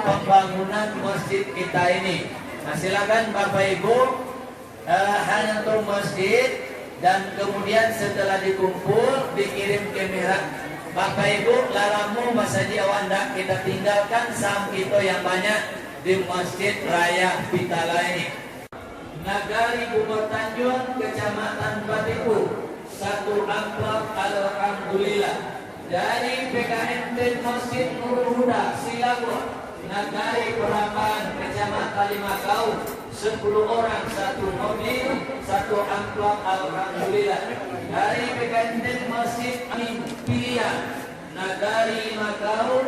pembangunan masjid kita ini. Nah, silakan Bapak Ibu hanya untuk masjid, dan kemudian setelah dikumpul dikirim ke Mihrab. Bapak Ibu laramu masa Jawanda kita tinggalkan sam itu yang banyak di Masjid Raya Pitala ini. Nagari Bogor Tanjung, Kecamatan Batipu, 1 amplop alhamdulillah. Dari PKMT Masjid Nurul Huda Silabur, Nagari Perapan, Kecamatan Limakau, 10 orang 1 mobil, 1 amplop alhamdulillah. Dari PKMT Masjid Amin Pilihan, Nagari Limakau,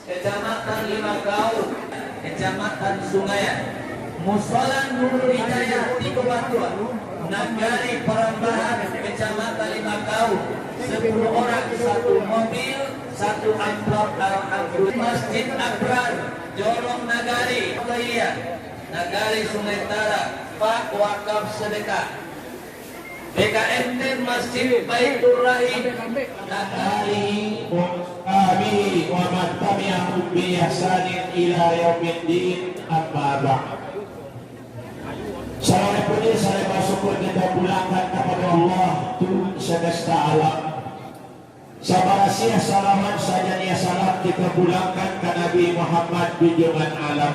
Kecamatan Limakau, Kecamatan Sungayan, Musola Nurul Hidayah di Kebatuan, Nagari Perambahan, Kecamatan Limakau, 10 orang 1 mobil, 1 amplop alhamdulillah. Masjid Abrar, Jorong Nagari, Nagari Sungai Tara, Pak Wakaf Sedekah. BKMT Masjid Baitur Rahim, Nagari kami wa man tabi'ahum bi ihsanin ila yaumiddin, amma ba'd. Salam puji salam syukur kita pulangkan kepada Allah Tuhan semesta alam. Sabarasiah salaman saja nia salam kita pulangkan ke Nabi Muhammad junjungan alam.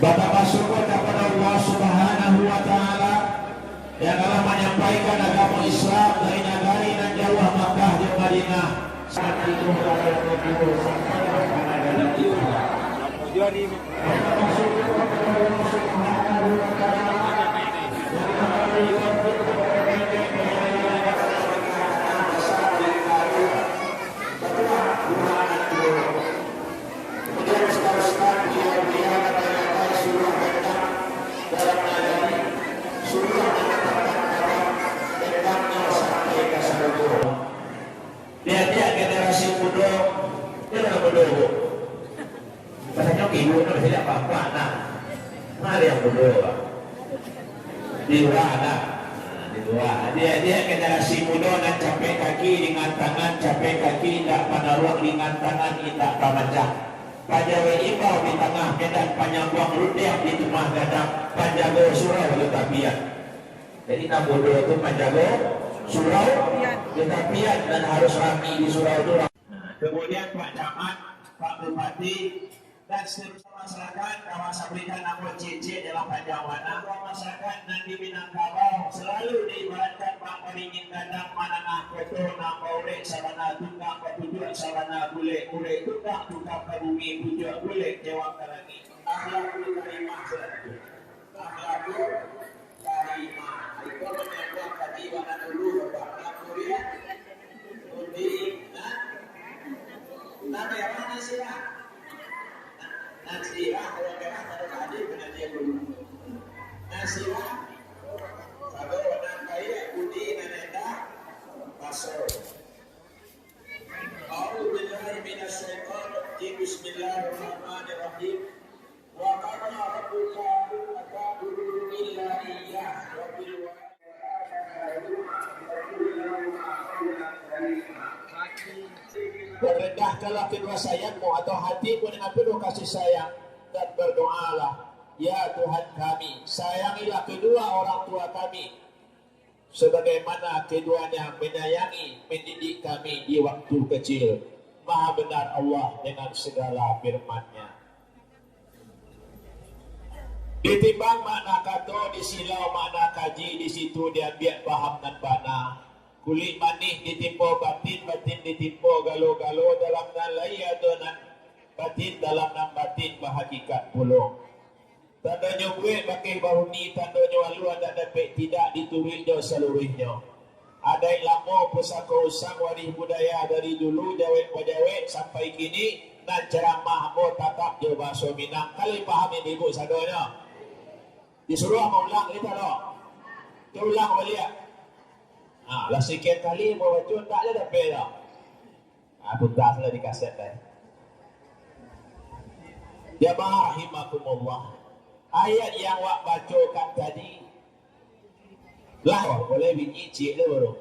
Betapa syukur kepada Allah Subhanahu wa taala yang telah menyampaikan agama Islam dari negari dan jauh Makkah dan Madinah. Saat itu dia generasi muda, dia dah muda. Pasal ibu tu tidak apa-apa nak. Mana yang muda? Di luar nak. Di luar. Dia generasi muda nak capek kaki dengan tangan, capek kaki tak panaruak dengan tangan kita pamajah. Pajawe imbau di tengah medan, panjangkuang rudiah di rumah gadang, panjago surau letapian. Jadi nak bodoh itu panjago surau letapian dan harus rapi di surau itu. Kemudian Pak Camat, Pak Bupati, dan seluruh masyarakat kawasan berikan nama CC dalam Panjawana. Masyarakat dan di Minangkabau selalu diibaratkan Pak Paringin Gadang Mananah Koto Nama Oleh Sabana Tukang Petujuk Sabana Bule Ure Tukang Kabumi Pujuk Bule Jawab Karangi. Akhlakul Karimah Selalu Akhlakul Karimah. Itu menyebabkan tadi wana dulu Bapak Nakuria Undi Nama yang mana sih lah? Nasirah, kalau merah pada tadi benar dia dulu. Nasirah, sabar warna kaya, budi nanenda, pasor. A'udzubillahi minasyaitonir rajim. Bismillahirrahmanirrahim. Wa qala rabbuka ta'budu illa iyyah wa bil Rendahkanlah kedua sayangmu atau hatimu dengan penuh kasih sayang dan berdoalah, ya Tuhan kami, sayangilah kedua orang tua kami sebagaimana keduanya menyayangi mendidik kami di waktu kecil. Maha benar Allah dengan segala firman-Nya. Ditimbang makna kato, disilau makna kaji, di situ diambil paham dan bana. Kulit manis ditimpa batin, batin ditimpa galo-galo, dalam nan lai adonan batin, dalam nan batin berhakikat pulung. Tandanya buat pakai baru ni, tandanya walu ada dapat tidak diturilnya seluruhnya. Ada yang lama pusaka usang waris budaya dari dulu jawet-jawet sampai kini, dan ceramah mo tatap je bahasa Minang. Kali paham ini ibu sadanya. Disuruh mengulang kita loh. Kita ulang balik. Lah sekian kali bawa cun tak ada dapat dah. Tuntas lah di kaset dah. Ya rahimakumullah. Ayat yang wak bacakan tadi lah boleh biji cik dulu.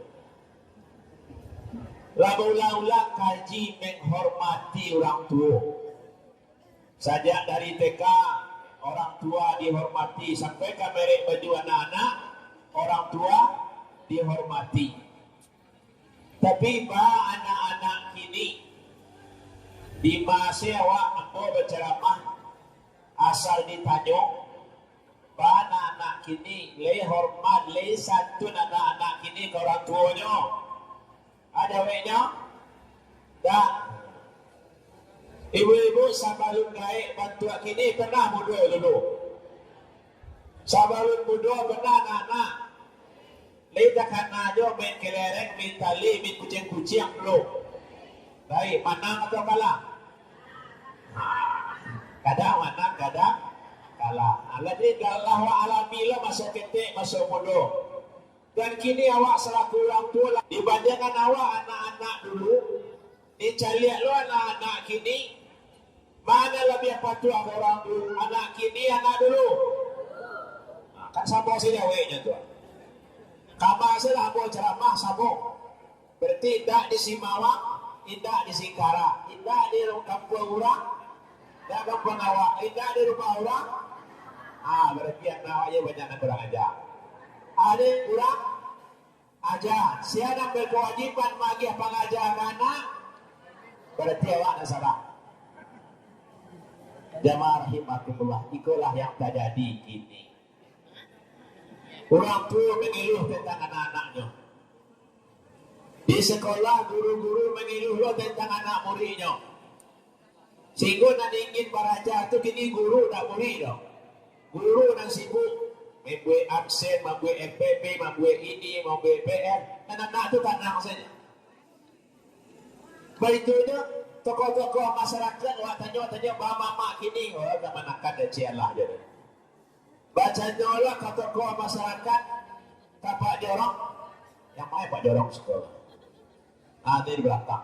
Lah ulang-ulang kaji menghormati orang tua. Sajak dari TK orang tua dihormati sampai ke merek baju anak-anak, orang tua dihormati. Tapi anak-anak kini di masa awak ambo berceramah asal ditanya anak-anak kini le hormat le santun anak-anak kini ke orang tuanya. Ada weknya? Tak. Ibu-ibu sabalun gaik bantuan kini pernah muda dulu. Sabalun muda pernah anak-anak. Lita karena jo main kelereng, main tali, main kucing-kucing belum. Baik, menang atau kalah? Kadang menang, kadang kalah. Jadi Allah wa alamilah masuk ketik, masuk muda. Dan kini awak selaku orang tua dibandingkan awak anak-anak dulu, dicari lo anak-anak kini mana lebih patuh orang dulu, anak kini anak dulu. Kan sambung saja weknya tu. Kamar saya mau ceramah sambung. Berarti tidak di Simawang, tidak di Singkara, tidak di kampung orang, tidak kampung awak, tidak di rumah orang. Berarti yang awaknya banyak yang kurang ajar. Ada yang kurang ajar. Siapa berkewajiban bagi pengajar anak, berarti awak nak salah. Jamaah rahimakumullah, itulah yang terjadi kini. Orang tua mengeluh tentang anak-anaknya. Di sekolah guru-guru mengeluh tentang anak muridnya. Sehingga nak ingin belajar tu kini guru tak murid dah. Guru nak sibuk membuat absen, membuat FPP, membuat ini, membuat PR. Anak-anak tu tenang saja. Beritunya tokoh-tokoh masyarakat awak tanya mama kini orang dah menakan dan cialah je. Baca doa ke tokoh masyarakat Pak Jorong. Yang mana Pak Jorong sekolah? Ada di belakang.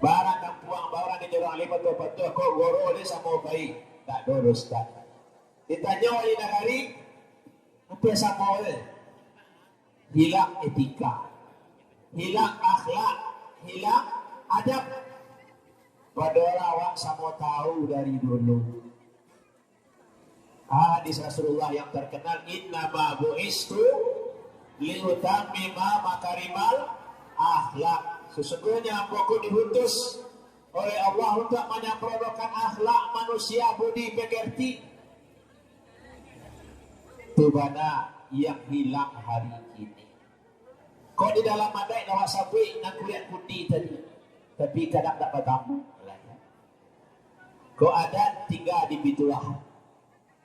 Barang kampuang, barang di Jorong lima tu kau goro ni sama baik. Tak lurus tak. Ditanya oleh negari, apa sama oleh? Hilang etika, hilang akhlak, hilang adab. Padahal awak sama tahu dari dulu. Hadis Rasulullah yang terkenal, innama bu'istu liutammima makarimal akhlak. Sesungguhnya aku diutus oleh Allah untuk menyempurnakan akhlak manusia budi pekerti. Itu mana yang hilang hari ini. Kau di dalam madai nawak sapi nak kuliah putih tadi, tapi kadang tak bertambah. Kau ada tinggal di bitulah.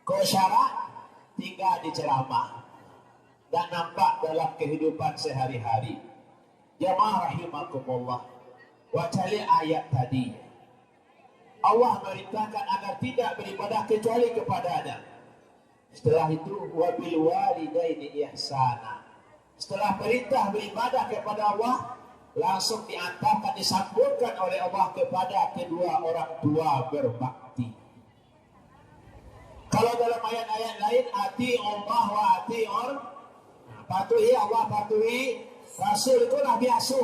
Kau syarat tinggal di ceramah dan nampak dalam kehidupan sehari-hari. Jamaah rahimakumullah. Wacali ayat tadi. Allah merintahkan agar tidak beribadah kecuali kepadanya. Setelah itu wabil walidaini ihsana. Setelah perintah beribadah kepada Allah, langsung diantarkan disambungkan oleh Allah kepada kedua orang tua berbakti. Kalau dalam ayat-ayat lain, ati Allah wa ati patuhi Allah, patuhi Rasul, itulah biasa.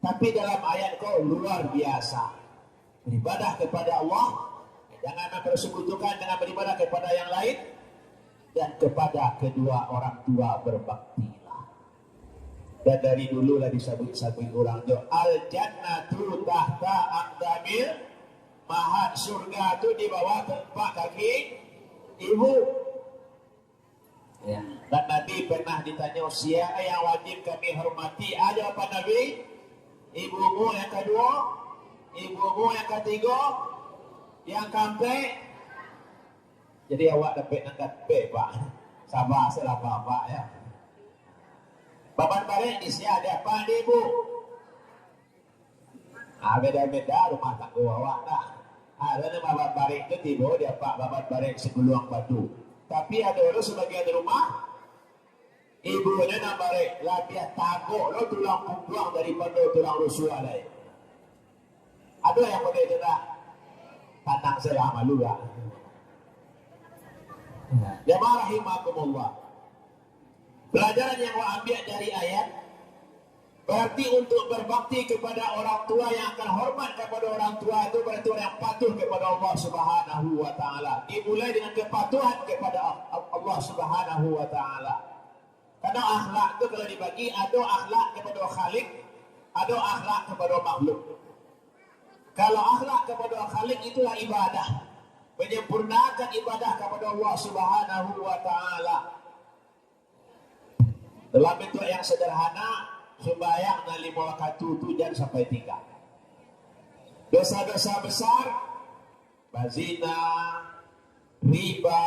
Tapi dalam ayat kau luar biasa. Beribadah kepada Allah, jangan mempersekutukan dengan beribadah kepada yang lain, dan kepada kedua orang tua berbaktilah. Dan dari dulu lah disabui orang tu, al jannatu tahta aqdamil, mahat surga tu di bawah tempat kaki ibu. Ya. Dan Nabi pernah ditanya siapa yang wajib kami hormati. Ada apa Nabi? Ibumu yang kedua, ibumu yang ketiga, yang keempat. Jadi awak dapat angkat P, Pak. Sabar salah Bapak ya. Bapak balik di sini ada apa nih ibu? Beda-beda rumah tangga awak dah. Ada babat barik itu tiba dia pak babat barik seguluang batu. Tapi ada orang sebagian rumah ibunya nak barik labiah tagok lo tulang punggung daripada tulang rusua lain. Ada yang pakai itu tak? Tantang saya malu lah. Jamaah rahimakumullah. Pelajaran yang saya ambil dari ayat Berarti untuk berbakti kepada orang tua, yang akan hormat kepada orang tua itu berarti orang yang patuh kepada Allah Subhanahu wa taala. Dimulai dengan kepatuhan kepada Allah Subhanahu wa taala. Karena akhlak itu kalau dibagi, ada akhlak kepada Khalik, ada akhlak kepada makhluk. Kalau akhlak kepada Khalik itulah ibadah, menyempurnakan ibadah kepada Allah Subhanahu wa taala. Dalam bentuk yang sederhana, sembahyang dan 5 waktu 7 jam sampai 3. Dosa-dosa besar, bazina, riba,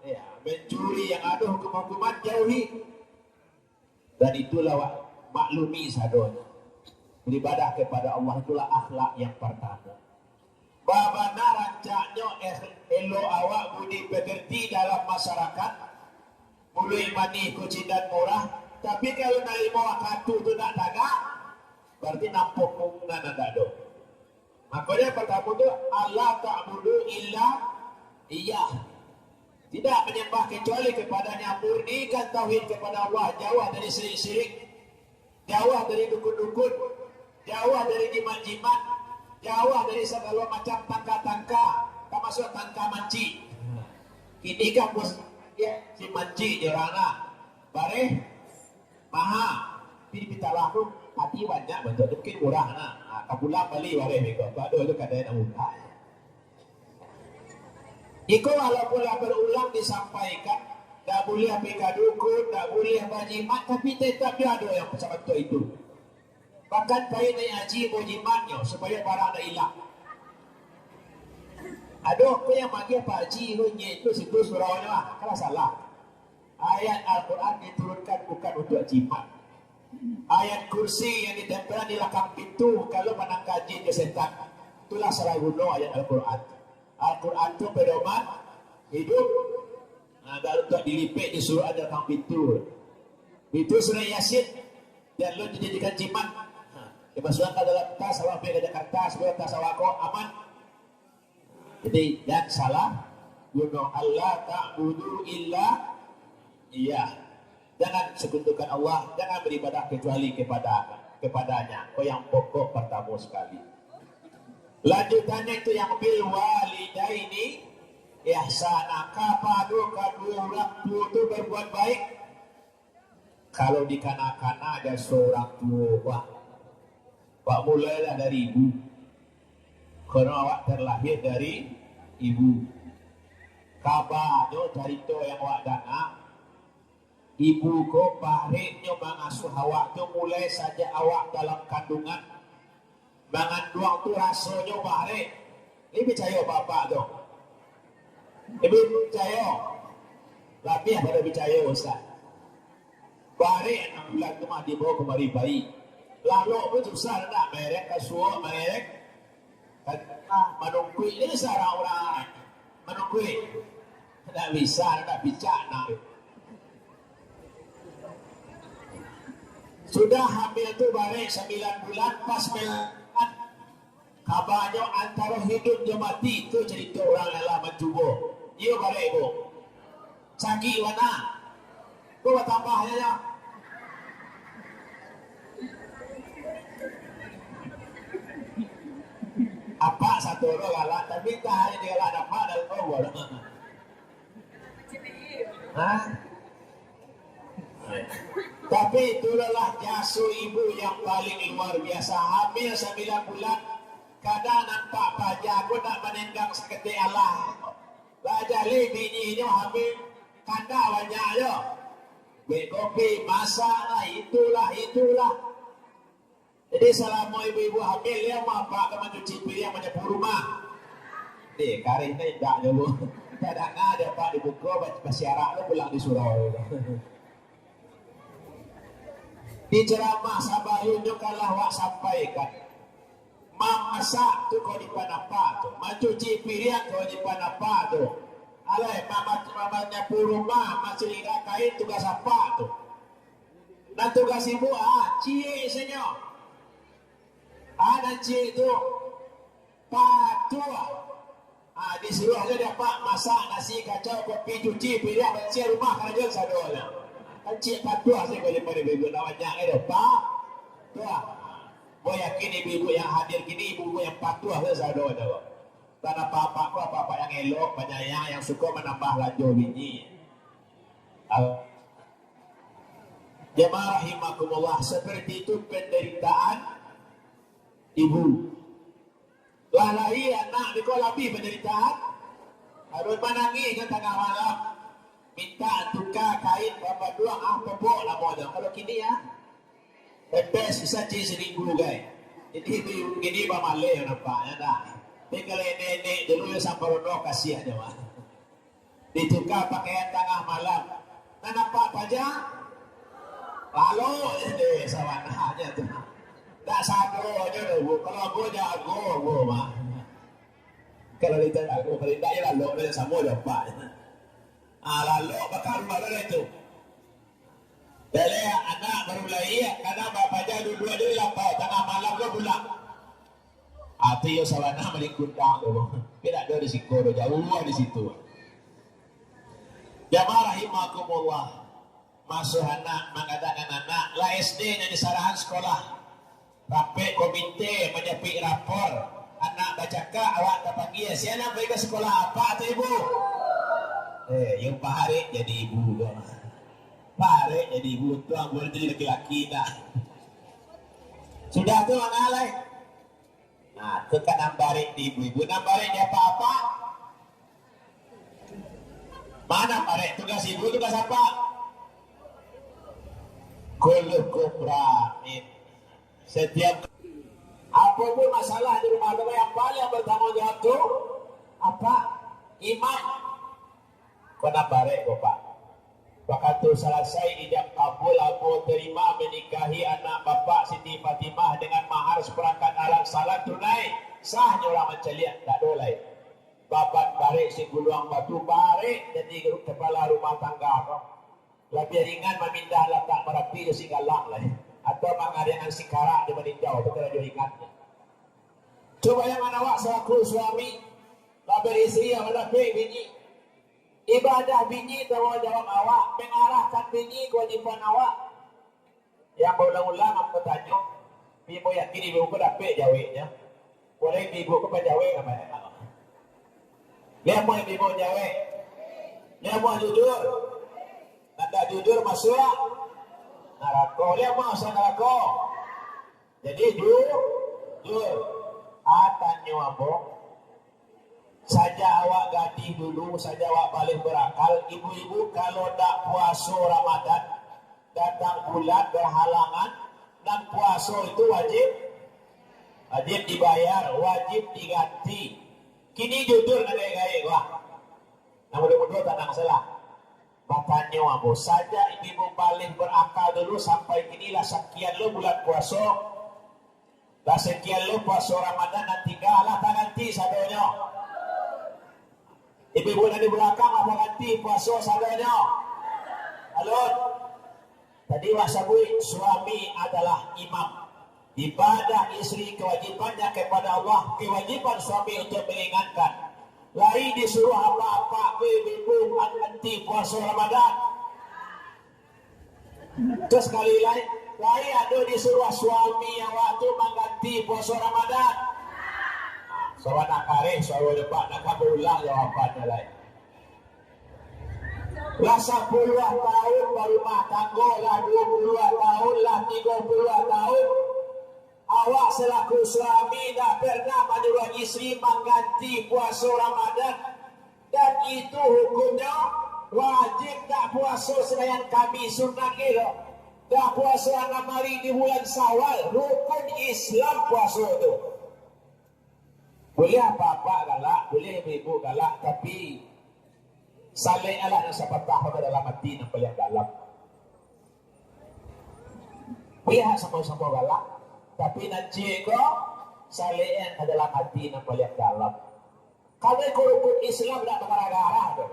ya, mencuri yang ada hukuman-hukuman jauhi. Dan itulah maklumi sadonya. Beribadah kepada Allah itulah akhlak yang pertama. Babana rancaknya elo awak budi pekerti dalam masyarakat, mulai mani kucing dan murah. Tapi kalau nak 5 waktu tu nak tagak, berarti nampuk mungkinan ada do. Makanya pertama tu Allah ta'budu illa Iya. Tidak menyembah kecuali kepadanya, murnikan tauhid kepada Allah, jauh dari syirik-syirik, jauh dari dukun-dukun, jauh dari jimat-jimat, jauh dari segala macam tangka-tangka, termasuk tangka manci. Ini kan bos ya si manci jorana. Bare maha pilih kita laku hati banyak betul mungkin murah nah kapulang beli bare bego bado itu kadang nak mudah. Iko walaupun berulang disampaikan, tak boleh pergi dukun, tak boleh berjimat, tapi tetap dia ada yang macam itu. Bahkan payah naik haji berjimatnya supaya barang tak hilang. Ada apa yang bagi Pak Haji itu situ surahnya lah, kalau salah. Ayat Al-Quran diturunkan bukan untuk jimat. Ayat kursi yang ditempelkan di belakang pintu kalau menang kaji ke setan. Itulah salah guna ayat Al-Quran. Al-Quran itu pedoman hidup. Nah, kalau tak dilipik disuruh ada belakang pintu. Itu surah Yasin dan lo dijadikan jimat. Dimasukkan dalam tas, awak pergi ke Jakarta, sebuah tas awak kau aman. Jadi dan salah guna Allah ta'budu illa Iya, jangan sekutukan Allah, jangan beribadah kecuali kepadanya. Kau yang pokok pertama sekali. Lanjutannya itu yang bil walidaini ihsana, kepada kedua orang tua itu berbuat baik. Kalau di kanak-kanak ada seorang tua, Pak mulailah dari ibu, karena awak terlahir dari ibu. Kabarnya cerita yang awak dengar. Ibu ko bareknya mengasuh awak tu mulai saja awak dalam kandungan. Mengandung tu rasanya barek. Ini percaya bapak tu. Ibu percaya. Lebih pada percaya Ustaz. Barek 6 bulan tu mah dibawa kemari bayi. Lalu pun susah nak merek kasuah merek. Menungkui ini seorang orang. Menungkui. Tak bisa nak bicara. Sudah hamil tu bareng 9 bulan pas melahirkan. Kabarnya antara hidup dan mati tu cerita orang lelah mencuba. Dia bareng ibu. Sakit mana? Kau tambahnya ya. Apa satu orang galak tapi tak hanya dia galak dapat dalam bawah. Hah? Tapi itulah jasa ibu yang paling luar biasa. Hamil 9 bulan, kadang nampak pajak pun nak menenggang seketik Allah. Belajar bininya hamil, kanda banyak je. Beli kopi, masak lah, itulah. Jadi selama ibu-ibu hamil, dia mapak ke mencuci piring, menyapu rumah. Karin ni tak je bu. Kadang ada pak dibuka, bersiarak tu pulang di surau. Di ceramah sabayun juga lah wak sampaikan. Mamasak tu kau dipan apa tu? Mencuci piring kau dipan apa tu? Alai mama nyapu rumah, masih lihat kain tugas apa tu? Dan tugas ibu cik senyor. Dan cik tu patuh. Disuruh aja dia pak masak nasi kacau, kopi, cuci piring, bersih rumah kerja sadonya. Cik patuh saya boleh pada bego nak banyak ada pak Tua. Gue yakin ibu-ibu yang hadir kini ibu-ibu yang patuh ke sado itu. Karena apa-apa yang elok, banyak yang suka menambah lanjut biji. Jemaah rahimakumullah, seperti itu penderitaan ibu. Lalai anak di lebih penderitaan. Harus menangis ke tengah malam. Minta tukar kain berapa dua pebok lah modal. Kalau kini ya, bebas bisa seribu guys. Jadi ini bamale nampaknya dah. Tapi kalau nenek dulu ya sampai rono kasih aja mah. Ditukar pakaian tengah malam. Nah nampak aja. Lalu ini sawananya tuh. Tak sago aja dulu. Kalau aku jago aku mah. Kalau kita jago, kalau tidak ya lalu dia sama dapat. Lalu bakal malah itu. Jadi anak baru lahir, karena bapaknya dua-dua dia lapar tengah malam dia pulang. Hati yo sawana melikutang tu. Tidak ada risiko jauh di situ. Jamaah rahimakumullah. Masuk anak mengadakan anak lah SD nya di sarahan sekolah. Rapi komite menyepi rapor. Anak baca ka awak tak panggil. Siapa pergi ke sekolah apa tu ibu? Yang Pak Hari jadi ibu tu. Pak Hari jadi ibu tu, boleh jadi laki-laki dah. Sudah tu mana lagi? Nah, tu kan nambarin di ibu-ibu, nambarin apa-apa? Mana Pak tugas ibu, tugas apa? Kulukupramin. Setiap apapun masalah di rumah tangga yang paling bertanggung jawab tu apa? Iman. Kau nambarin kau Pak. Waktu selesai ijab kabul aku terima menikahi anak bapak Siti Fatimah dengan mahar seperangkat alat salat tunai sahnya orang menceliak tak dolai bapak barik si guluang batu barik jadi kepala rumah tangga lebih ringan memindah letak merapi di Singgalang lah atau mengadakan Singkarak di meninjau itu kena ingatnya. Coba yang awak selaku suami lebih istri yang lebih bini ibadah bini tanggungjawab awak, mengarahkan bini kewajiban awak. Yang berulang-ulang aku tanya, ibu yakin ibu ku dapat jawabnya. Boleh ibu ku penjawab apa ya? Dia mau ibu jawab, dia mau jujur, tidak jujur masuk neraka. Dia mau masuk neraka. Jadi jujur, tanya apa? Saja awak gaji dulu, saja awak balik berakal. Ibu-ibu kalau tak puasa Ramadan, datang bulan berhalangan, dan puasa itu wajib dibayar, wajib diganti. Kini jujur nak gaya wah. Nah mudah-mudahan tak ada masalah. Makanya abu saja ibu balik berakal dulu sampai kinilah sekian lo bulan puasa, lah sekian lo puasa Ramadan dan tinggallah tak ganti sadonya. Ibu-ibu di belakang apa ganti puasa sadanya? Halo. Tadi wasabui suami adalah imam. Ibadah istri kewajibannya kepada Allah, kewajiban suami untuk mengingatkan. Lain disuruh apa-apa ibu-ibu ganti puasa Ramadan. Terus sekali lain ada disuruh suami yang waktu mengganti puasa Ramadan. Soal nak kareh, soal depan nak berulang jawapannya lain. Lah 10 tahun berumah tangga lah 20 tahun lah 30 tahun. Awak selaku suami tak pernah menyuruh istri mengganti puasa Ramadan dan itu hukumnya wajib tak puasa selain kami sunnah kita. Tak puasa 6 hari di bulan Syawal, rukun Islam puasa itu. Boleh apa-apa galak, boleh ibu galak, tapi salih Allah yang sepatah pada dalam hati yang paling dalam. Pihak sama-sama galak, tapi nanti kau salih yang dalam hati yang paling dalam. Kalau rukun Islam tak bergarah tu.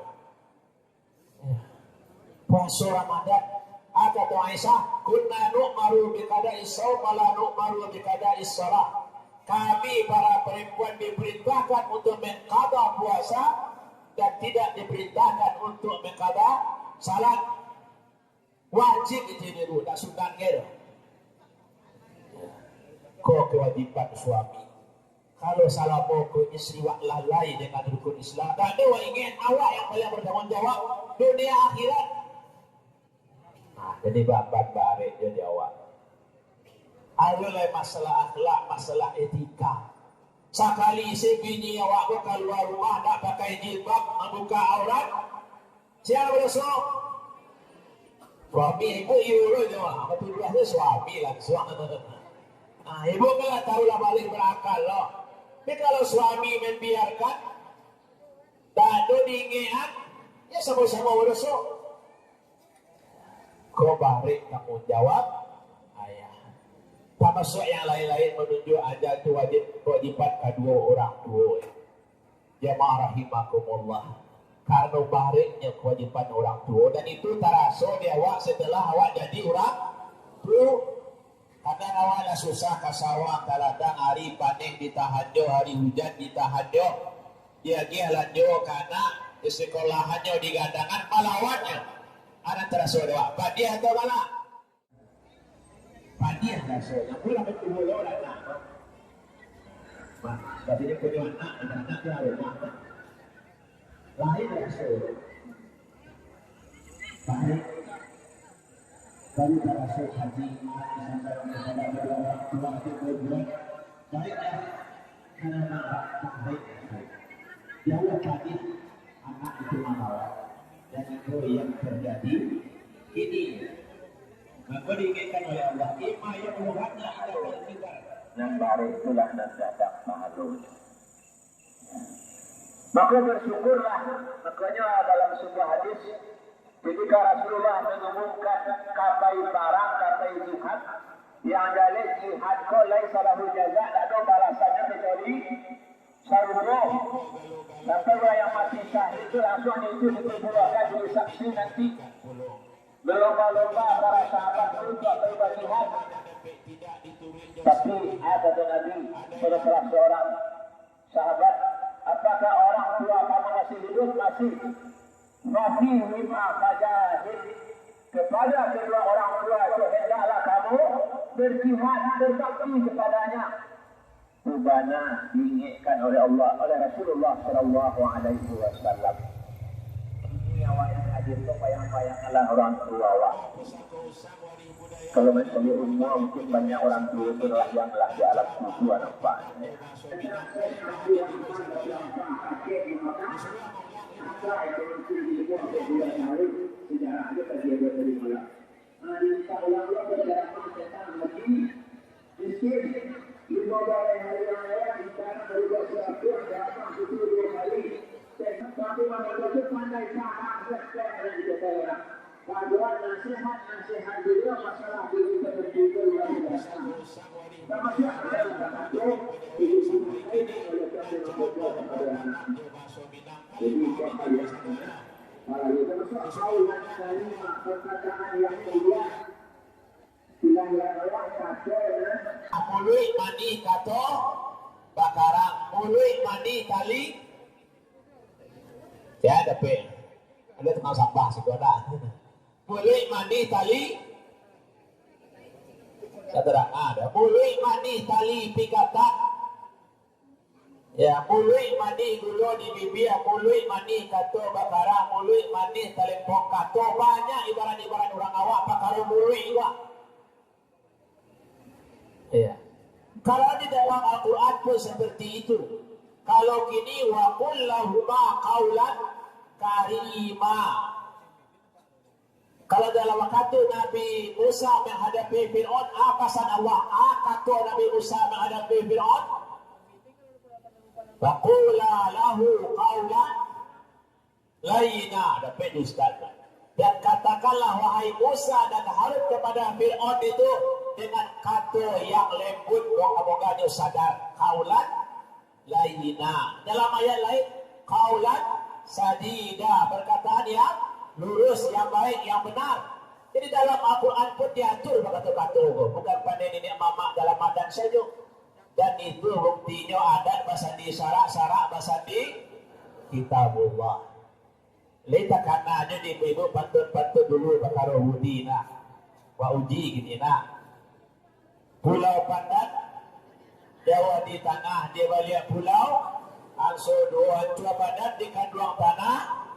Puasa Ramadan, kata Aisyah, kunna nu'maru biqada'i shaum wa la nu'maru biqada'i shalah. Kami para perempuan diperintahkan untuk mengqada puasa dan tidak diperintahkan untuk mengqada salat. Wajib itu dulu, tak sunat gitu. Ko kewajiban suami. Kalau salah mau ke istri wak lalai dengan rukun Islam, tak ada yang ingin awak yang paling bertanggung jawab dunia akhirat. Nah, jadi babat barik jadi awak. Alulai masalah akhlak, masalah etika. Sekali si bini awak ko keluar rumah tak pakai jilbab, membuka aurat, siapa besok? Suami ibu ibu je lah. Betul biasa suami langsung. Nah, ibu kan tahulah balik berakal loh. Tapi kalau suami membiarkan, tak ada diingat, ya sama-sama berdosa. Kau balik tanggung jawab, ayah. Termasuk yang lain-lain menunjuk aja itu wajib kewajiban kedua orang tua. Jamaah rahimakumullah. Karena baliknya kewajiban orang tua dan itu terasa di awak setelah awak jadi orang tua. Kadang awak dah susah ke sawah, kadang hari panen ditahanjo, hari hujan ditahanjo. Dia lanjut karena di sekolahannya di gandangan malawannya. Ada terasa di awak. Padiah atau mana? Padiah terasa. Yang pulang itu boleh orang nak. Tapi dia punya anak dia ada anak. Lain terasa. Baik. Kami terasa haji sampai kepada orang tua itu berbuat baiknya karena tak baik. Jauh tadi anak itu melawan dan itu yang terjadi ini. Maka diinginkan oleh Allah ima yang murahnya ada bertinggal dan baru itulah mendadak maklum. Maka bersyukurlah, makanya dalam sebuah hadis ketika Rasulullah mengumumkan kapai barang, kapai jihad, yang dari jihad ko laisa lahu jaza, tak ada balasannya kecuali syarruh. Sampai orang yang mati syahid itu langsung itu diperbolehkan jadi saksi nanti. Berlomba-lomba para sahabat untuk berjihad. Tapi ada Nabi pada salah seorang sahabat, apakah orang tua kamu masih hidup? Masih. Masih lima fajahid kepada kedua orang tua itu hendaklah kamu berjihad berbakti kepadanya. Rubana diingatkan oleh Allah, oleh Rasulullah Sallallahu Alaihi Wasallam. Ini awak yang hadir itu bayang-bayang adalah orang tua awak. Kalau misalnya umur mungkin banyak orang tua itu yang di alam kubur nampak. Maka ekonomi di Indonesia bulan hari sejarah ada terjadi dari mana? Insya Allah sejarah tentang haji miskin 15 hari raya di sana berubah suatu datang 10 hari. Tapi manusia itu pandai cara bersekolah dan juga Paduan nasihat juga masalah diri tertentu luar biasa. Sama siapa yang tertentu ini oleh jadi kalian para itu masuk kaulan kalimat perkataan yang mulia bilang Allah kata mulai mandi kata bakarang mulai mandi tali ya ada tukang sampah sekolah mulai mandi tali terang ada mulai mandi tali pikatan ya mulai mandi gulo di bibir mulai mandi kato bakara mulai mandi talempong kato banyak ibarat-ibarat orang awak pakaro mulai juga ya kalau di dalam Al-Quran pun seperti itu. Kalau gini wa qul lahuma qaulan karima. Kalau dalam waktu Nabi Musa menghadapi Fir'aun, apa pesan Allah? Kata Nabi Musa menghadapi Fir'aun, wa qula lahu qaulan layyina. Dapat ustaz. Dan katakanlah wahai Musa dan harus kepada Fir'aun itu dengan kata yang lembut, moga-moga dia sadar. Qaulan layyina. Dalam ayat lain, qaulan sadida, perkataan yang lurus, yang baik, yang benar. Jadi dalam Al-Quran pun diatur kata-kata, bukan pada nenek mama dalam adat saja. Dan itu buktinya adat bahasa di syarak-syarak bahasa di kitabullah. Lita karena aja di ibu pantut-pantut dulu perkara wudi nak, wa uji gini nak. Pulau Pandan Jawa di tanah dia balik pulau angso doa tua badan di kanduang tanah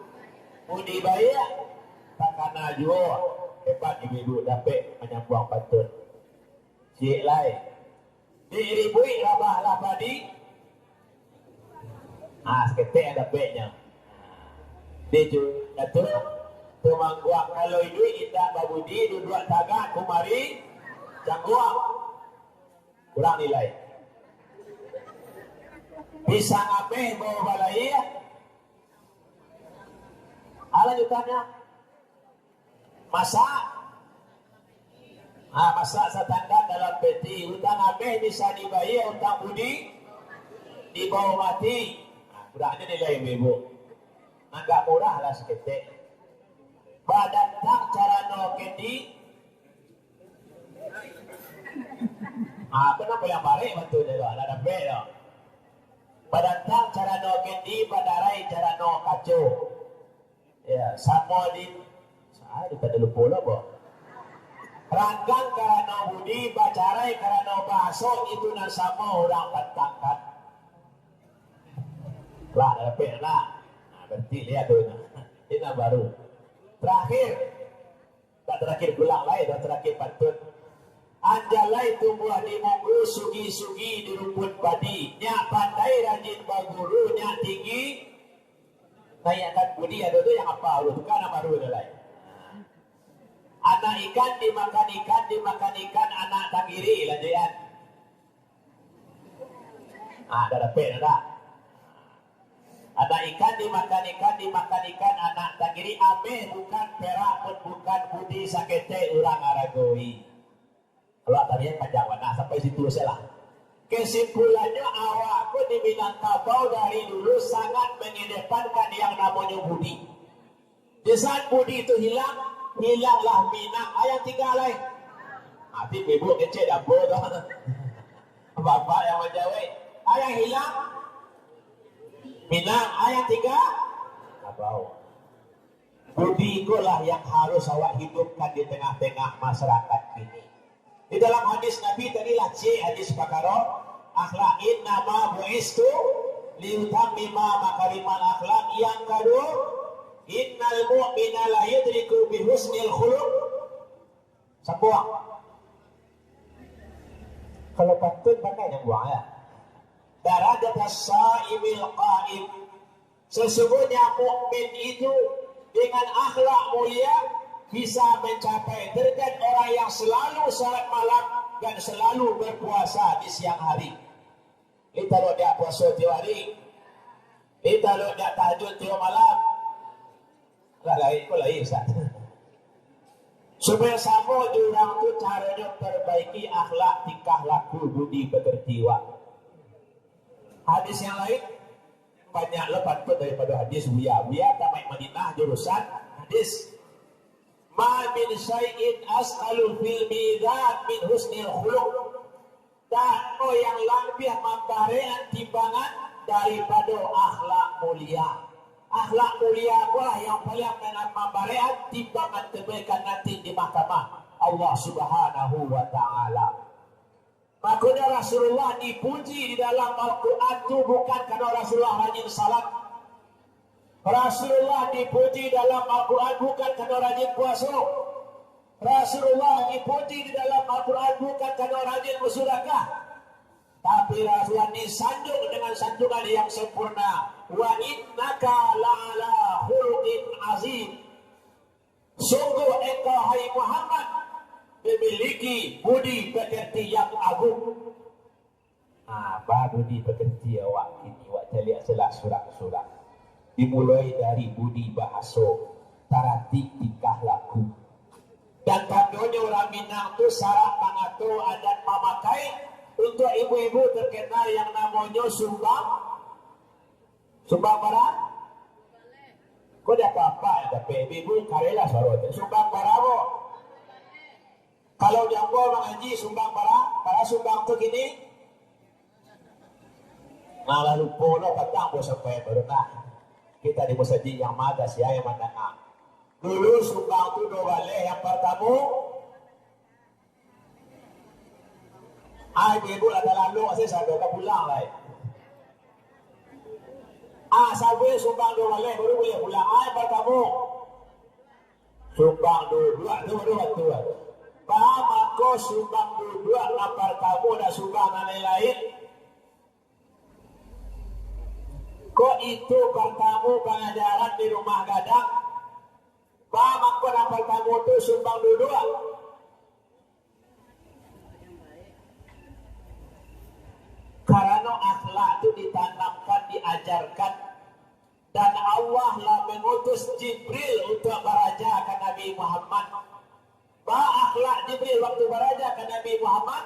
budi bayar tak kena jua hebat ibu dapat menyambung patut cik lain diribui rabah lah padi seketik ada beknya dia jatuh pemangguak kalau ini indah babudi duduk tagak kumari cangguak kurang nilai bisa ngapeh bawa balai lanjutannya masak masak standar dalam peti utang ngapeh bisa dibayar utang budi dibawa mati kurangnya nilai ibu agak murah lah seketik badan tak cara no kendi kenapa yang balik betul itu ada beda badan tak cara no kendi badarai cara no kacau ya sama di saya kita dulu pola boh ranggang karena budi bacarai karena baso itu nan sama orang pantangkan lah ada pena berarti lihat tuh ini baru terakhir pulang lain dan terakhir pantun anjalai tumbuh di monggu sugi-sugi di rumput padi nya pandai rajin baguru nya tinggi naikkan budi ada tuh yang apa itu kan baru ada lain anak ikan dimakan ikan anak tanggiri lanjutan ada pena ada ikan dimakan ikan anak tanggiri ame bukan perak pun bukan budi sakete urang aragoi kalau tadi panjang warna sampai situ salah kesimpulannya awakku di Minangkabau dari dulu sangat mengedepankan yang namanya budi di saat budi itu hilanglah Minang ayam tinggal lain tapi ibu kecil dapur bapak yang menjawab ayam hilang Minang ayat 3 abau budi itulah yang harus awak hidupkan di tengah-tengah masyarakat ini di dalam hadis Nabi tadilah hadis pakaro akhlaqin nama buistu liutammima makarimal akhlaq yang kedua innal mu'mina la yudriku bi husnil khuluq sebuah kalau patut pakai yang buang ya darajat as-sa'imil qa'im sesungguhnya mukmin itu dengan akhlak mulia bisa mencapai derajat orang yang selalu salat malam dan selalu berpuasa di siang hari kita lo dia puasa tiap hari kita lo dia tahajud tiap malam lain Ustaz supaya sama orang itu caranya perbaiki akhlak tingkah laku budi pekerti hadis yang lain banyak lepas daripada hadis Buya tamai Madinah jurusan hadis ma min syai'in as'alu fil mizan min husnil khuluq tak yang lebih membarean timbangan daripada akhlak mulia lah yang paling membarean timbangan kebaikan nanti di mahkamah Allah Subhanahu wa ta'ala. Makanya Rasulullah dipuji di dalam Al-Quran itu bukan karena Rasulullah rajin salat. Rasulullah dipuji dalam Al-Quran bukan karena rajin puasa. Rasulullah dipuji di dalam Al-Quran bukan karena rajin bersedekah. Tapi Rasulullah disanjung dengan sanjungan yang sempurna. Wa innaka la'ala khuluqin azim. Sungguh engkau hai Muhammad memiliki budi pekerti yang agung. Apa budi pekerti awak ini? Awak cari selah surat-surat. Dimulai dari budi bahasa, tarati tingkah laku. Dan kadonya orang Minang itu syarat mengatur adat memakai untuk ibu-ibu terkenal yang namanya sumbang. Sumbang barang? Kau dah apa-apa, tapi ibu karelah sorot. Sumbang barang. Kalau jangkau orang haji sumbang para sumbang tu gini. Nah lalu polo petang bos sampai baru nah. Kita di musaji yang mada siapa yang mana dulu sumbang tu 2 balai yang pertama Ai ibu ada lalu saya sago ka pulang lai. Sabi sumbang do wale baru boleh pulang. Ai bertamu. Sumbang do dua tu baru waktu. Paham aku sumbang do dua lapar kamu dan sumbang lain. Kok itu bertamu pengajaran di rumah gadang? Paham aku lapar kamu tu sumbang do dua. Karena akhlak itu ditanamkan, diajarkan, dan Allah lah mengutus Jibril untuk beraja ke Nabi Muhammad. Akhlak Jibril waktu beraja ke Nabi Muhammad,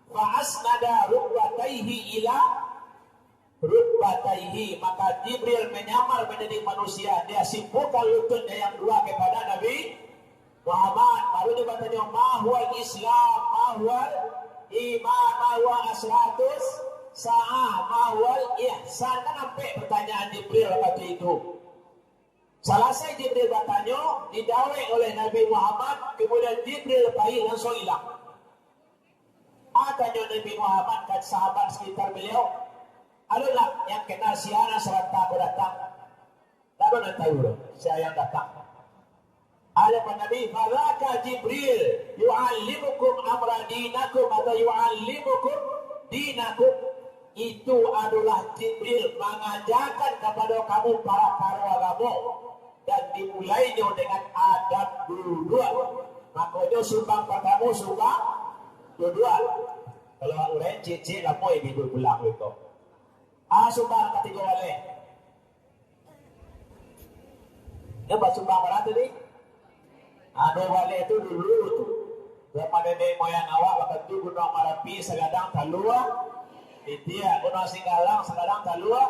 fa'asnada rukbataihi ila rukbataihi, maka Jibril menyamar menjadi manusia, dia simpulkan lututnya yang dua kepada Nabi Muhammad. Baru dia bertanya, ma huwal Islam, ma huwal iman, ma huwa asratus sa'ah, ma huwal ihsan. Kan sampai pertanyaan Jibril waktu itu. Selesai Jibril bertanya, didawai oleh Nabi Muhammad, kemudian Jibril pergi langsung hilang. Tanya Nabi Muhammad kan sahabat sekitar beliau, alulah yang kenal siana serata aku datang. Lalu nanti tahu saya yang datang. Ada Nabi, falaka Jibril yu'allimukum amra dinakum atau yu'allimukum dinakum. Itu adalah Jibril mengajarkan kepada kamu para agama, dan dimulainya dengan adab dua. Makanya sumbang pertama sumbang dua. Kalau orang cici lah mau ibu pulang itu. Sumbang ketiga wale. Ya sumbang berapa tadi? Dua wale itu dulu tu. Daripada nenek moyang awak waktu itu gunung Marapi segadang talua. Dia gunung Singgalang segadang talua.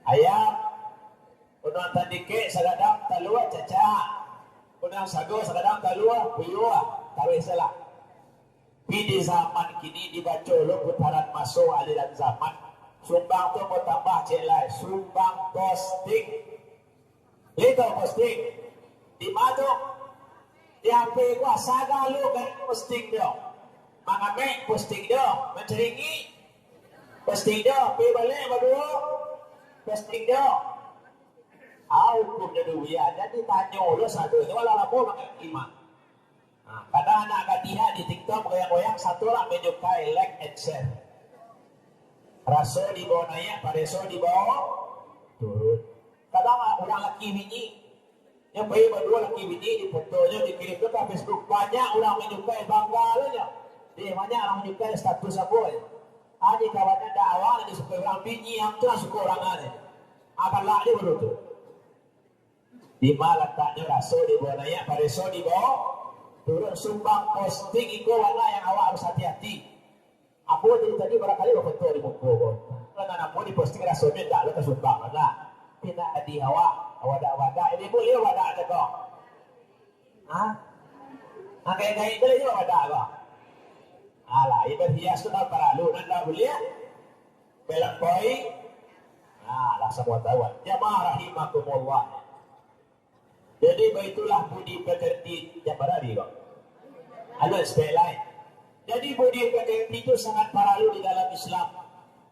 Ayam. Gunung Tandike segadang talua caca. Gunung Sago segadang talua puyuah. Tahu salah. Di zaman kini dibaca lo putaran masuk aliran zaman. Sumbang tu mau tambah celai. Sumbang posting. Itu posting. Di mana? Di HP gua saga lu kan posting dia. Mangamek posting dia. Menceringi posting dia. Pergi balik berdua posting dia. Hukum dia dulu ya. Jadi tanya lo satu. Itu walau lama makan iman. Kadang anak katiha di TikTok goyang-goyang satu lah menyukai like and share. Raso di bawah naik, pareso di bawah turun. Kadang orang laki bini, yang bayi berdua laki bini di fotonya dikirim ke Facebook, banyak orang menyukai, bangga aja. Dia banyak orang menyukai status apa ya. Aja kawannya dakwah disukai orang bini, yang tu suka orang aja. Apa lah dia begitu. Di mana letaknya raso di bawah naik, pareso di bawah turun. Sumbang posting itu warna yang awak harus hati-hati. Aku tadi barangkali foto di buku. Kalau aku di posting rasanya tak ada sumbang lah. Tidak ada awak wadah. Ini boleh wadah ada kok. Kayak itu aja wadah kok. Alah, itu hias tu tak perlu. Nanda boleh. Belak boy. Lah semua tahu. Jamaah rahimakumullah. Jadi baitulah budi pekerti yang berada kok. Ada aspek lain. Jadi budi pekerti itu sangat perlu di dalam Islam.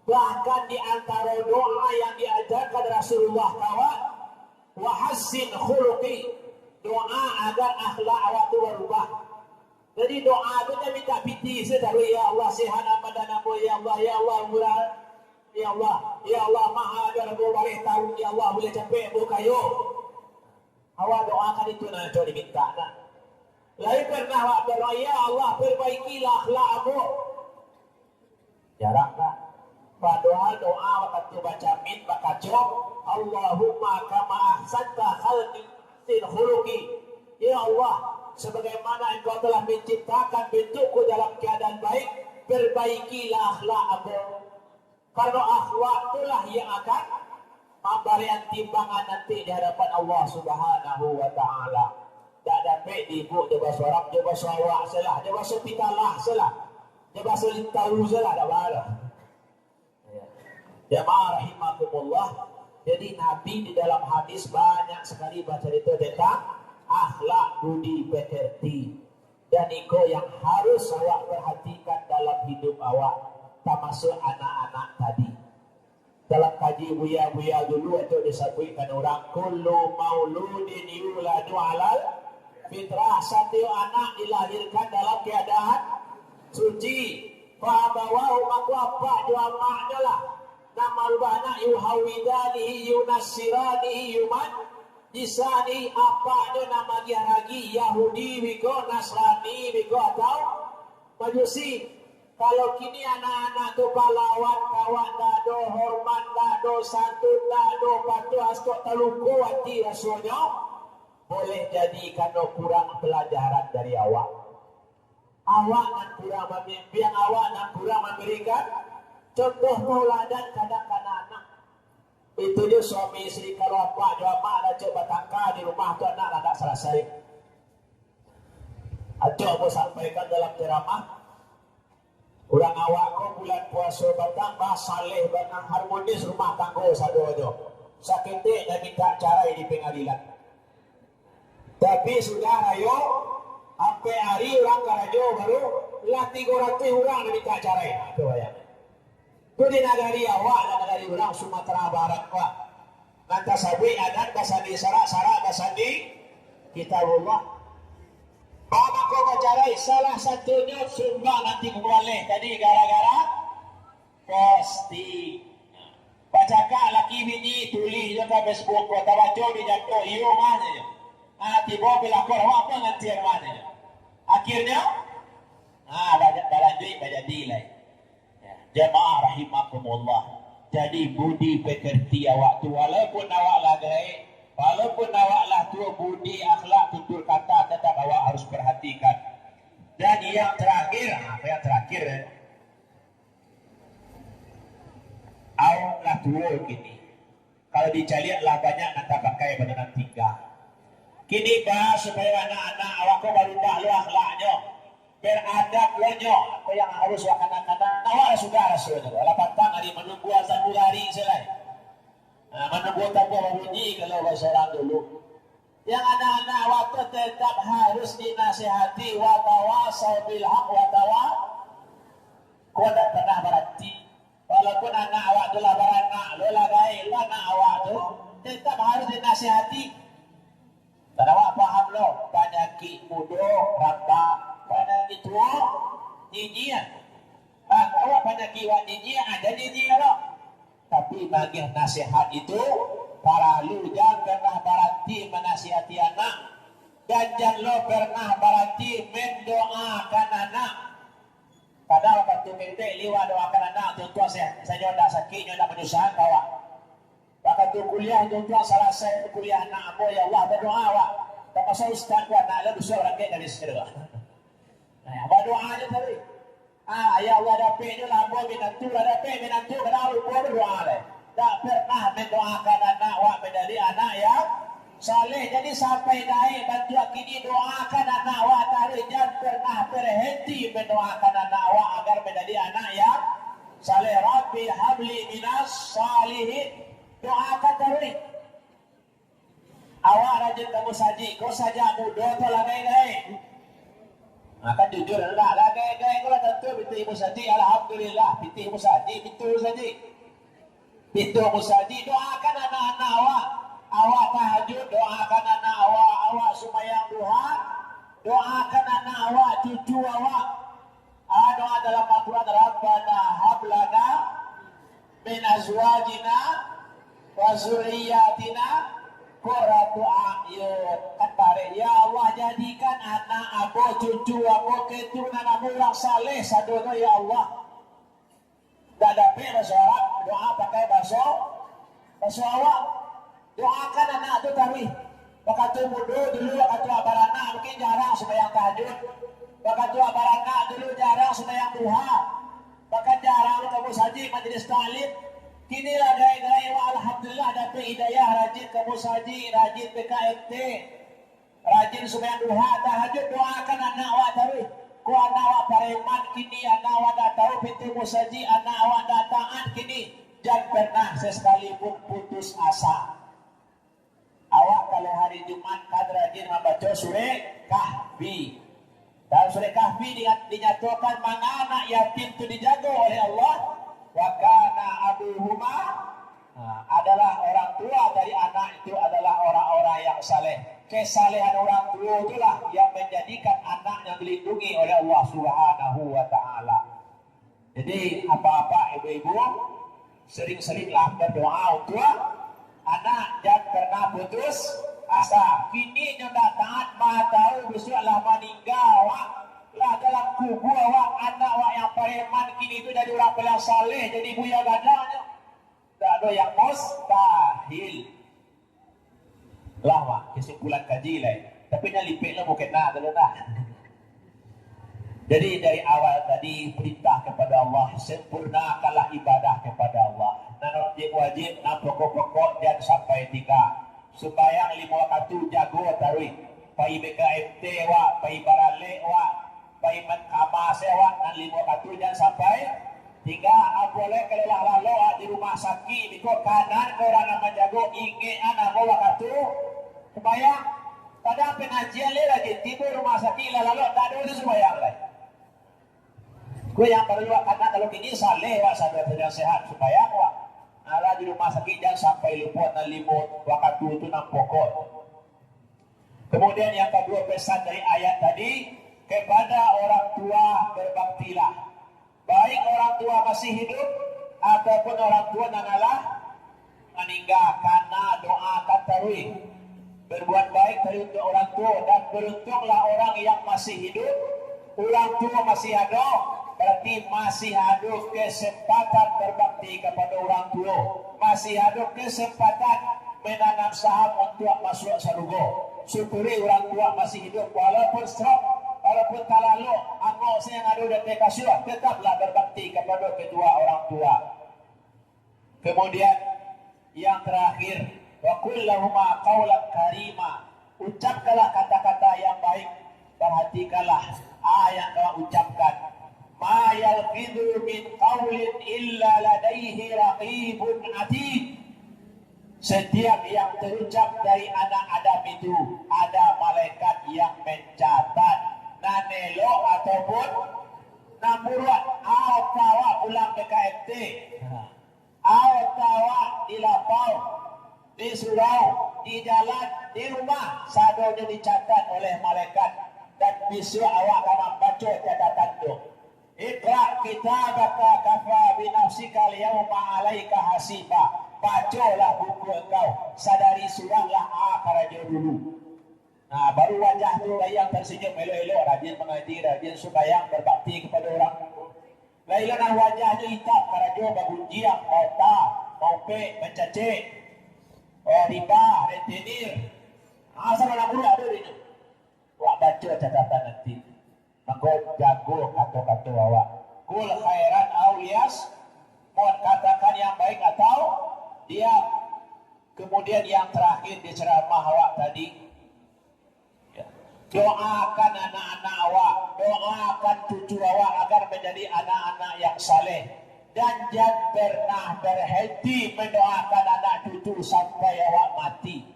Bahkan di antara doa yang diajarkan Rasulullah kawan, wa hassin khuluqi, doa agar akhlak awak itu berubah. Jadi doa itu dia minta piti sedar, ya Allah sihana badanamu, ya Allah murah, ya Allah maha agar aku boleh tahu, ya Allah boleh capek aku kayu. Awak doakan itu nak coba diminta nak. Lain pernah awak berdoa, ya Allah perbaikilah akhlak aku. Jarang tak? Padahal doa waktu baca min maka jawab Allahumma kama ahsanta khalqi khuluqi. Ya Allah, sebagaimana engkau telah menciptakan bentukku dalam keadaan baik, perbaikilah akhlak aku. Karena akhlak itulah yang akan memberikan timbangan nanti di hadapan Allah Subhanahu wa taala. Tak dapat dibu dia bahasa Arab, dia bahasa awak salah, dia bahasa pitalah salah. Dia bahasa tahu salah dak ada. Jamaah rahimakumullah. Jadi Nabi di dalam hadis banyak sekali bercerita tentang akhlak budi pekerti. Dan itu yang harus awak perhatikan dalam hidup awak, termasuk anak-anak tadi. Dalam kaji buya-buya dulu itu disebutkan orang kullu mauludin yuladu alal fitrah. Setiap anak dilahirkan dalam keadaan suci. Fa abawahu maka apa dua maknya lah. Nama anak yuhawidanihi yunassiranihi yuman disani apa dia nama dia lagi Yahudi biko Nasrani biko atau Majusi. Kalau kini anak-anak tu pahlawan kawan dado hormat dado santun dado patuh astok taluku hati rasulnya, boleh jadi karena kurang pelajaran dari awak. Awak nan kurang memimpin, awak nan kurang memberikan contoh tauladan kadang-kadang anak. Itu dia suami istri kalau apa jawab ada coba tangka di rumah tu anak tak selesai. Aja aku sampaikan dalam ceramah. Orang awak ko bulan puasa batang bah saleh batang harmonis rumah tangga sado-ado. Sakit dah minta carai di pengadilan. Tapi sudah ayo sampai hari orang karajo baru latih orang minta carai. Itu ya. Itu di negari awak dan negari orang Sumatera Barat Pak. Nanti sabi adat bahasa di sarak bahasa di kitabullah. Maka kau bercarai salah satunya sumbang nanti boleh. Tadi gara-gara posting. Bacakan laki bini tulis juga Facebook kau tak baca di jatuh iyo mana je. Tiba bila kau apa nanti yang mana je. Akhirnya baca duit baca dilai. Jemaah rahimakumullah. Jadi budi pekerti awak tu walaupun awak lagai, walaupun awak lah tu budi akhlak tutur kata tetap awak harus perhatikan. Dan yang terakhir, apa yang terakhir? Awak lah tua gini. Kalau dicari lah banyak nanti pakai pada tiga. Kini bahas supaya anak-anak awak kau baru dah lu akhlaknya. Beradab lonyo apa yang harus anak-anak awak sudah rasulnya ala patang hari menunggu azan hari selai menunggu tabuh bunyi kalau bahasa orang dulu yang anak-anak awak tetap harus dinasihati wa tawasau bil haq wa kau tak pernah berhenti walaupun anak awak tu lah beranak lo lagai lo anak awak tu tetap harus dinasihati tak awak paham lo penyakit mudah rampak pada itu nyinyir. Awak pada kiwat nyinyir ada nyinyir loh. Tapi bagi nasihat itu para lu jangan pernah berhenti menasihati anak dan jangan lo pernah berhenti mendoakan anak. Padahal waktu minta liwa doakan anak tuan saya tidak sakit tidak menyusahkan awak. Waktu kuliah tuan salah saya kuliah anak apa ya Allah berdoa awak. Tak pasal ustaz kuat nak lalu seorang dari sekolah. Berdoa aja tadi. Ya Allah dapat ni lambo minantu kenal berdoa le. Tak pernah mendoakan anak awak menjadi anak yang saleh. Jadi sampai naik bantu kini doakan anak awak tarik jangan pernah berhenti mendoakan anak awak agar menjadi anak yang saleh. Rabbi habli minas salihin. Doakan tarik. Awak rajin kamu saji, kau saja muda tu lagai-lagai. Maka jujur adalah gaya-gaya kalau tentu binti ibu saji alhamdulillah binti ibu saji bintu musaji doakan anak-anak awak tahajud doakan anak awak sembahyang duha doakan anak awak cucu awak doa dalam Al-Quran Rabbana hablana min azwajina wa zurriyatina qurratu a'yun. Ya Allah jadikan anak aku, cucu aku, keturunan aku yang saleh sadono ya Allah. Tak dapat bahasa Arab, doa pakai bahasa awak. Doakan anak itu tadi. Waktu muda dulu, waktu anak mungkin jarang sembahyang tahajud. Waktu anak dulu jarang sembahyang duha. Bahkan jarang kamu saji majlis ta'lim. Kini lah gaya-gaya alhamdulillah dapat hidayah rajin kamu saji, rajin PKMT. Rajin sembahyang duha tahajud doakan anak awak tadi. Ku anak awak pareman kini anak awak dah tahu pintu musaji anak awak dah taat kini jangan pernah sesekalipun putus asa. Awak kalau hari Jumat kan rajin membaca surah Kahfi. Dalam surah Kahfi dinyatakan mana anak yatim itu dijaga oleh Allah. Wa kana abuhuma adalah orang tua dari anak itu adalah orang-orang yang saleh. Kesalehan orang tua itulah yang menjadikan anak yang dilindungi oleh Allah Subhanahu wa taala. Jadi apa-apa ibu-ibu sering-seringlah berdoa untuk anak, jangan pernah putus asa. Kini nyodak taat mah tahu besoklah meninggal lah dalam kubur anak yang pareman kini itu jadi orang paling saleh, jadi buaya gadanya. Tak ada yang mustahil. Lah kesimpulan kaji lah. Tapi nyalipik lah bukan nak dulu dah. Jadi dari awal tadi perintah kepada Allah, sempurnakanlah ibadah kepada Allah. Dan wajib nak pokok-pokok jangan sampai 3. Sembayang 5 waktu jago tarui. Pai BKMT pai barale pai Mahkamah sewa dan 5 waktu jangan sampai 3. Boleh kalau lalu di rumah sakit di kanan ke orang nama jago ingin anak waktu sembayang. Pada pengajian lagi tidur rumah sakit lalu tak ada sembayang lagi. Gue yang perlu karena kalau kini saleh sampai sedang sehat supaya ala di rumah sakit jangan sampai luput dan limut waktu itu nam pokok. Kemudian yang kedua pesan dari ayat tadi kepada orang tua berbaktilah. Baik orang tua masih hidup ataupun orang tua nanalah meninggal, karena doakan terus berbuat baik dari untuk orang tua dan beruntunglah orang yang masih hidup. Orang tua masih ada, berarti masih ada kesempatan berbakti kepada orang tua, masih ada kesempatan menanam saham untuk masuk surga. Syukuri orang tua masih hidup walaupun stroke, walaupun talalu angok saya yang ada dan kasuah, tetaplah berbakti kepada kedua orang tua. Kemudian yang terakhir, wa qul lahuma qawlan karima, ucapkanlah kata-kata yang baik. Perhatikanlah ayat yang ucapkan, ma yalfidhu min qawlin illa ladaihi raqibun atid. Setiap yang terucap dari anak Adam itu ada malaikat yang mencatat nanelo ataupun namuruat tawa ulang BKMT tawa di lapau, di surau, di jalan, di rumah, sadonya dicatat oleh malaikat. Dan besok awak akan membaca catatan itu. Iqra kitabaka kafa binafsika al-yawma 'alaika hasiba. Bacalah buku engkau, sadari surahlah karaja dulu. Nah, baru wajah tu yang tersenyum elok-elok, rajin mengaji, rajin sembahyang, berbakti kepada orang. Lain-lain wajahnya hitam, karaja bagunjiang, mau tak, mau pe, mencacik, riba, rentenir. Asal orang buruk ada di situ. Wak baca catatan nanti. Maka jago kata-kata awak. Kul khairan awiyas. Mohon katakan yang baik atau diam. Kemudian yang terakhir di ceramah awak tadi. Doakan anak-anak awak. Doakan cucu awak agar menjadi anak-anak yang saleh. Dan jangan pernah berhenti mendoakan anak cucu sampai awak mati.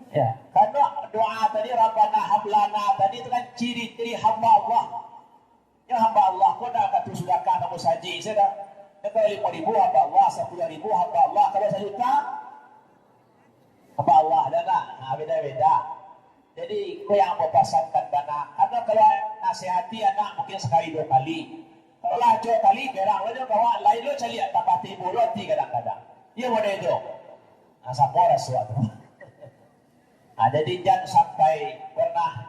Ya, karena doa tadi Rabbana hablana tadi itu kan ciri-ciri hamba Allah. Ya hamba Allah, kau dah kata sudahkah kamu saji? Saya dah kata 5.000 hamba Allah, 10.000 hamba Allah, kalau 1 juta hamba Allah dah nak. Nah, beda-beda. Jadi kau yang mau pasangkan dana. Karena kalau nasihati anak mungkin sekali 2 kali. Kalau lah 2 kali berang lo kawan lain lo cari tambah timbul roti kadang-kadang. Dia mau itu. Nah, sapor sesuatu. Nah, jadi jangan sampai pernah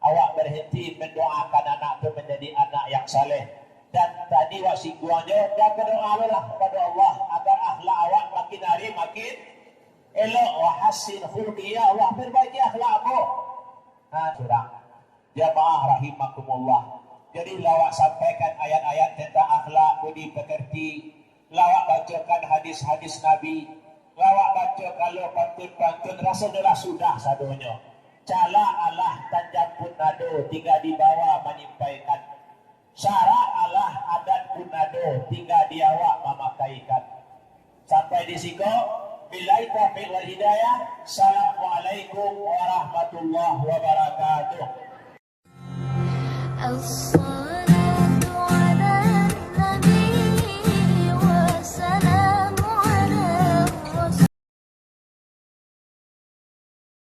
awak berhenti mendoakan anak itu menjadi anak yang saleh. Dan tadi wasiguannya dan berdoalah kepada Allah agar akhlak awak makin hari makin elok. Wa hasin khulqi, ya Allah perbaiki akhlakmu. Nah, surah jamaah rahimakumullah. Jadi lawak sampaikan ayat-ayat tentang akhlak budi pekerti, lawak bacakan hadis-hadis Nabi, lawak baca kalau pantun-pantun rasanya sudah sadonya. Cala Allah tanjam pun nado, tiga di bawah menyampaikan. Syara Allah adat pun nado, tiga di awak memakaikan. Sampai di situ, billahi taufiq wal hidayah. Assalamualaikum warahmatullahi wabarakatuh. الصلاة